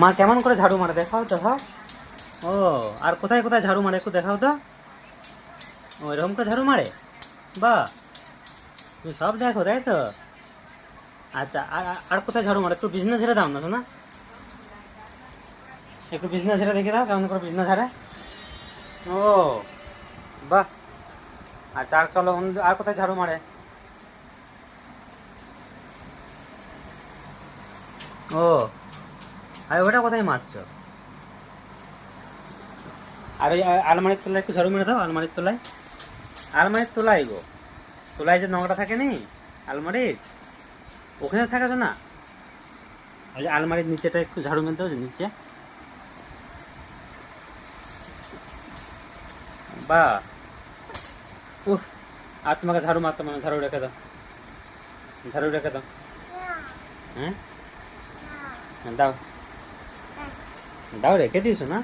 মা কেমন করে ঝাড়ু মারে দেখাও দেখাও। ও, আর কোথায় কোথায় ঝাড়ু মারে একটু দেখাও তো। ও, এরকম করে ঝাড়ু মারে। বাহ, তুমি সব দেখো তাই তো। আচ্ছা, আর আর কোথায় ঝাড়ু মারে? একটু বিজনেস ঝেড়ে দাও না শোনা, একটু বিজনেস ঝেড়ে দেখে দাও কেমন করে বিজনেস ঝাড়ে। ও বাহ। আচ্ছা, আর চলো আর কোথায় ঝাড়ু মারে? ও, আর ওটা কোথায় মারছো? আর ওই আলমারির তলায় একটু ঝাড়ু মেরে দাও, আলমারির তলায়। আলমারির তলায় গো, তলায় যে নোংরা থাকে নি আলমারির, ওখানে থাকে তো না। ওই যে আলমারির নিচেটা একটু ঝাড়ু মেরে দাও, যে নিচে। বা, উফ। আর তোমাকে ঝাড়ু মারতে মানে, ঝাড়ু রেখে দাও, ঝাড়ু রেখে দাও। হ্যাঁ, হ্যাঁ, দাও, দাও, রেখে দিয়েছো না।